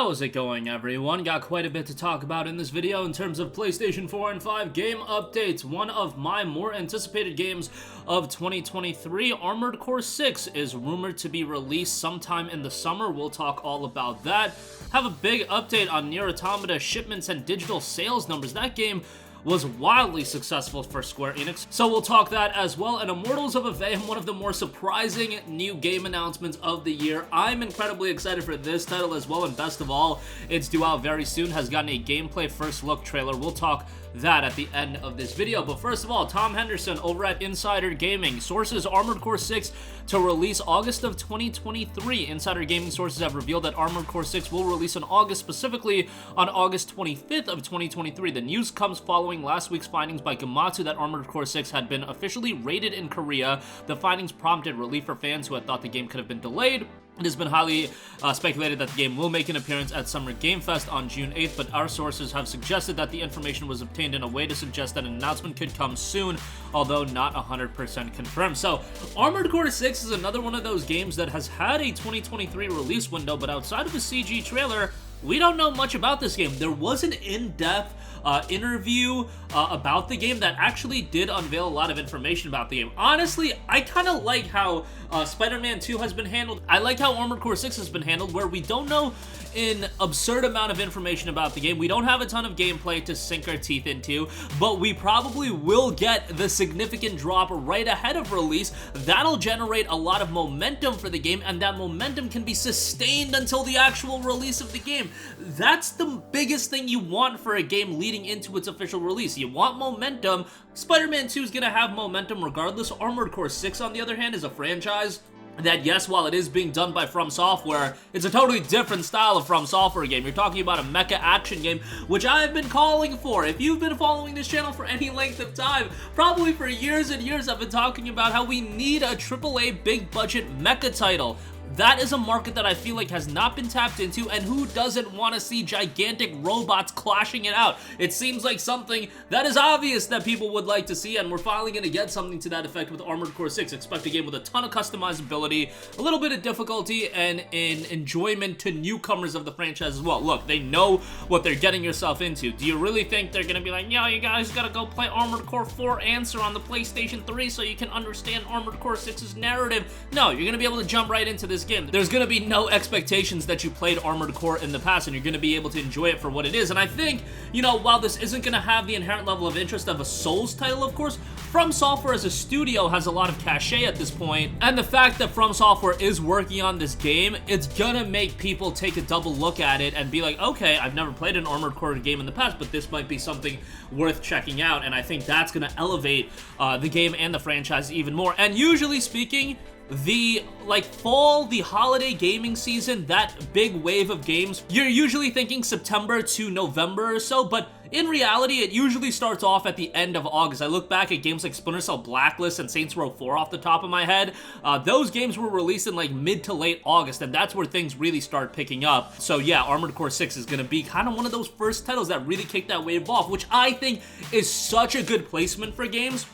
How's it going, everyone? Got quite a bit to talk about in this video in terms of PlayStation 4 and 5 game updates. One of my more anticipated games of 2023, Armored Core 6, is rumored to be released sometime in the summer. We'll talk all about that. Have a big update on Nier Automata shipments and digital sales numbers. That game was wildly successful for Square Enix, so we'll talk that as well. And Immortals of Aveum, one of the more surprising new game announcements of the year. I'm incredibly excited for this title as well, and best of all, it's due out very soon, has gotten a gameplay first look trailer. We'll talk that at the end of this video. But first of all, Tom Henderson over at Insider Gaming sources Armored Core 6 to release August of 2023. Insider Gaming sources have revealed that Armored Core 6 will release in August, specifically on August 25th of 2023. The news comes following last week's findings by Gematsu that Armored Core 6 had been officially rated in Korea. The findings prompted relief for fans who had thought the game could have been delayed. It has been highly speculated that the game will make an appearance at Summer Game Fest on June 8th, but our sources have suggested that the information was obtained in a way to suggest that an announcement could come soon, although not 100% confirmed. So, Armored Core 6 is another one of those games that has had a 2023 release window, but outside of a CG trailer, we don't know much about this game. There was an in-depth interview about the game that actually did unveil a lot of information about the game. Honestly, I kind of like how Spider-Man 2 has been handled. I like how Armored Core 6 has been handled, where we don't know an absurd amount of information about the game. We don't have a ton of gameplay to sink our teeth into, but we probably will get the significant drop right ahead of release. That'll generate a lot of momentum for the game, and that momentum can be sustained until the actual release of the game. That's the biggest thing you want for a game leading into its official release. You want momentum. Spider-Man 2 is going to have momentum regardless. Armored Core 6, on the other hand, is a franchise that, yes, while it is being done by From Software, it's a totally different style of From Software game. You're talking about a mecha action game, which I've been calling for. If you've been following this channel for any length of time, probably for years and years, I've been talking about how we need a AAA big budget mecha title. That is a market that I feel like has not been tapped into, and who doesn't want to see gigantic robots clashing it out? It seems like something that is obvious that people would like to see, and we're finally going to get something to that effect with Armored Core 6. Expect a game with a ton of customizability, a little bit of difficulty, and an enjoyment to newcomers of the franchise as well. Look, they know what they're getting yourself into. Do you really think they're going to be like, yo, you guys gotta go play Armored Core 4 Answer on the PlayStation 3 so you can understand Armored Core 6's narrative? No, you're going to be able to jump right into this game. There's going to be no expectations that you played Armored Core in the past, and you're going to be able to enjoy it for what it is. And I think, you know, while this isn't going to have the inherent level of interest of a Souls title, of course, From Software as a studio has a lot of cachet at this point, and the fact that From Software is working on this game, it's gonna make people take a double look at it and be like, okay, I've never played an Armored Core game in the past, but this might be something worth checking out, and I think that's gonna elevate the game and the franchise even more. And usually speaking, the fall, the holiday gaming season, that big wave of games, you're usually thinking September to November or so, but in reality, it usually starts off at the end of August. I look back at games like Splinter Cell Blacklist and Saints Row 4 off the top of my head. Those games were released in like mid to late August, and that's where things really start picking up. So yeah, Armored Core 6 is going to be kind of one of those first titles that really kick that wave off, which I think is such a good placement for games,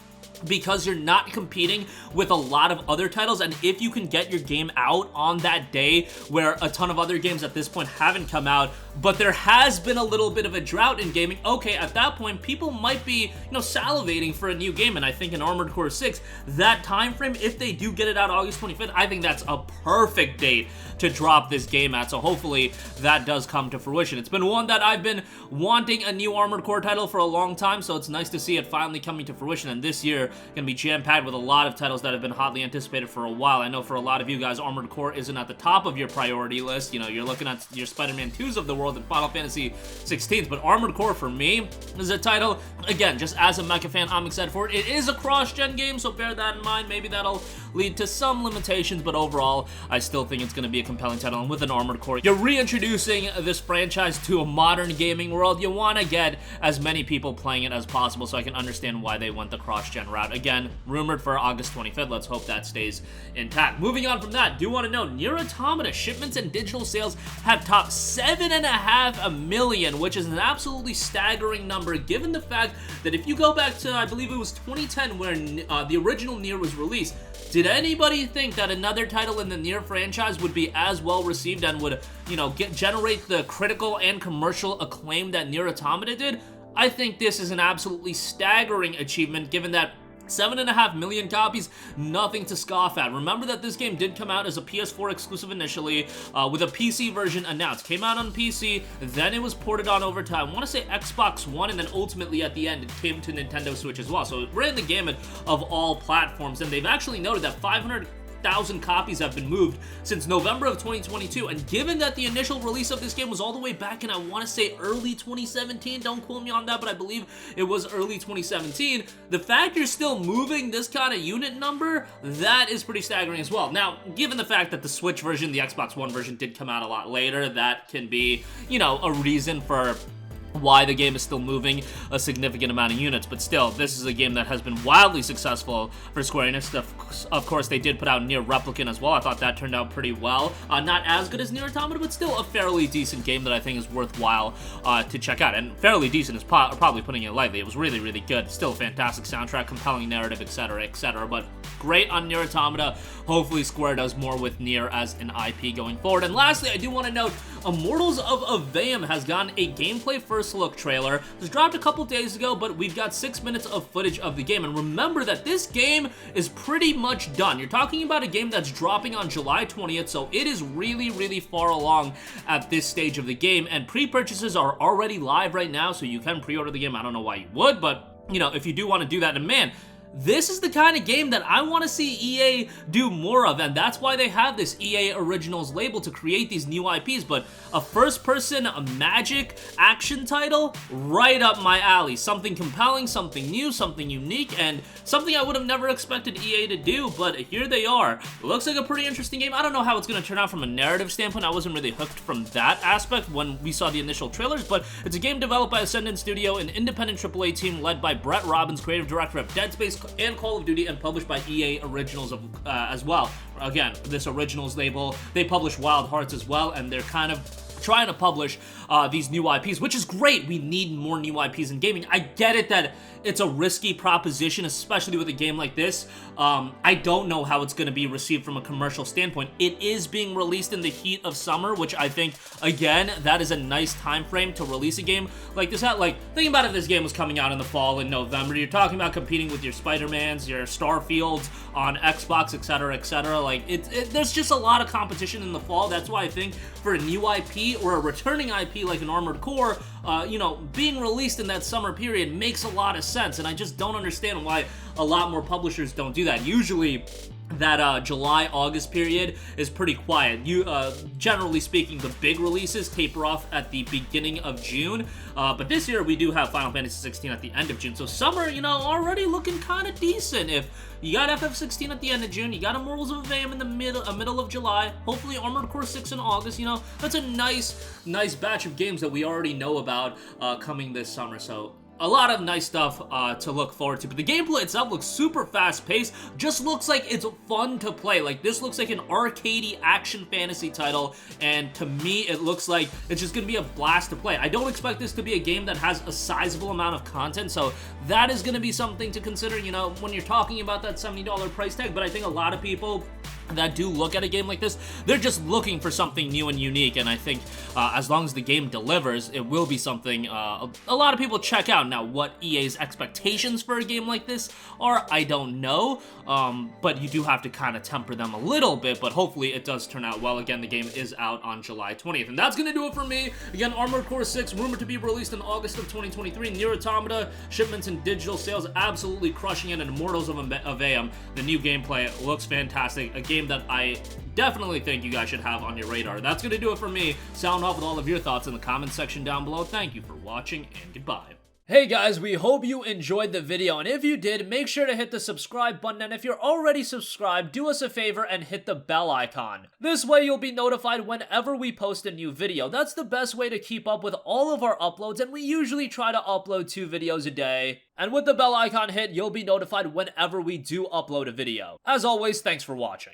because you're not competing with a lot of other titles, and if you can get your game out on that day where a ton of other games at this point haven't come out, but there has been a little bit of a drought in gaming, okay, at that point, people might be, you know, salivating for a new game, and I think in Armored Core 6, that time frame, if they do get it out August 25th, I think that's a perfect date to drop this game at, so hopefully that does come to fruition. It's been one that I've been wanting a new Armored Core title for a long time, so it's nice to see it finally coming to fruition, and this year gonna be jam-packed with a lot of titles that have been hotly anticipated for a while. I know for a lot of you guys, Armored Core isn't at the top of your priority list. You know, you're looking at your Spider-Man 2s of the world and Final Fantasy 16s, but Armored Core for me is a title, again, just as a mecha fan, I'm excited for it. It is a cross-gen game, so bear that in mind. Maybe that'll lead to some limitations, but overall, I still think it's gonna be a compelling title, and with an Armored Core, you're reintroducing this franchise to a modern gaming world. You want to get as many people playing it as possible, so I can understand why they went the cross-gen route. Again, rumored for August 25th. Let's hope that stays intact. Moving on from that, do want to know, Nier Automata shipments and digital sales have topped 7.5 million, which is an absolutely staggering number, given the fact that if you go back to, I believe it was 2010, where the original Nier was released, Did anybody think that another title in the Nier franchise would be as well received and would, you know, generate the critical and commercial acclaim that Nier Automata did? I think this is an absolutely staggering achievement given that 7.5 million copies, nothing to scoff at. Remember that this game did come out as a PS4 exclusive initially, with a PC version announced. Came out on PC, then it was ported on over to, I want to say, Xbox One, and then ultimately at the end, it came to Nintendo Switch as well. So it ran the gamut of all platforms, and they've actually noted that 500,000 copies have been moved since November of 2022, and given that the initial release of this game was all the way back in, I want to say, early 2017, don't quote me on that, but I believe it was early 2017, the fact you're still moving this kind of unit number, that is pretty staggering as well. Now, given the fact that the Switch version, the Xbox One version did come out a lot later, that can be, you know, a reason for why the game is still moving a significant amount of units, but still, this is a game that has been wildly successful for Square Enix. Of course, they did put out Nier Replicant as well. I thought that turned out pretty well. Not as good as Nier Automata, but still a fairly decent game that I think is worthwhile to check out, and fairly decent is probably putting it lightly. It was really, really good. Still a fantastic soundtrack, compelling narrative, etc., etc., but great on Nier Automata. Hopefully, Square does more with Nier as an IP going forward. And lastly, I do want to note, Immortals of Aveum has gotten a gameplay first look trailer. It was dropped a couple days ago, but we've got 6 minutes of footage of the game. And remember that this game is pretty much done. You're talking about a game that's dropping on July 20th, so it is really, really far along at this stage of the game. And pre-purchases are already live right now, so you can pre-order the game. I don't know why you would, but, you know, if you do want to do that, and man, this is the kind of game that I want to see EA do more of, and that's why they have this EA Originals label to create these new IPs, but a first-person magic action title, right up my alley. Something compelling, something new, something unique, and something I would have never expected EA to do, but here they are. It looks like a pretty interesting game. I don't know how it's going to turn out from a narrative standpoint. I wasn't really hooked from that aspect when we saw the initial trailers, but it's a game developed by Ascendant Studio, an independent AAA team led by Brett Robbins, creative director of Dead Space and Call of Duty, and published by EA Originals as well. Again, this Originals label, they publish Wild Hearts as well, and they're kind of trying to publish these new IPs, which is great. We need more new IPs in gaming. I get it that it's a risky proposition, especially with a game like this. I don't know how it's going to be received from a commercial standpoint. It is being released in the heat of summer, which I think, again, that is a nice time frame to release a game like this. Like, think about if this game was coming out in the fall in November. You're talking about competing with your Spider-Mans, your Starfields on Xbox, etc., etc. Like, there's just a lot of competition in the fall. That's why I think for a new IP or a returning IP like an Armored Core, you know, being released in that summer period makes a lot of sense, and I just don't understand why a lot more publishers don't do that. Usually, that July-August period is pretty quiet. Generally speaking, the big releases taper off at the beginning of June, but this year we do have Final Fantasy 16 at the end of June, so summer, you know, already looking kind of decent. If you got FF16 at the end of June, you got Immortals of Aveum in the middle of July, hopefully Armored Core 6 in August, you know, that's a nice batch of games that we already know about coming this summer, so a lot of nice stuff to look forward to. But the gameplay itself looks super fast-paced, just looks like it's fun to play. Like, this looks like an arcadey action fantasy title, and to me, it looks like it's just gonna be a blast to play. I don't expect this to be a game that has a sizable amount of content, so that is gonna be something to consider, you know, when you're talking about that $70 price tag. But I think a lot of people that do look at a game like this, they're just looking for something new and unique, and I think as long as the game delivers, it will be something a lot of people check out. Now, what EA's expectations for a game like this are, I don't know, but you do have to kind of temper them a little bit, but hopefully it does turn out well. Again, the game is out on July 20th, and that's gonna do it for me. Again, Armored Core 6, rumored to be released in August of 2023. Nier Automata, shipments and digital sales absolutely crushing it, and Immortals of Aveum, the new gameplay looks fantastic. A game that I definitely think you guys should have on your radar. That's going to do it for me. Sound off with all of your thoughts in the comment section down below. Thank you for watching, and goodbye. Hey guys, we hope you enjoyed the video, and if you did, make sure to hit the subscribe button, and if you're already subscribed, do us a favor and hit the bell icon. This way you'll be notified whenever we post a new video. That's the best way to keep up with all of our uploads, and we usually try to upload 2 videos a day. And with the bell icon hit, you'll be notified whenever we do upload a video. As always, thanks for watching.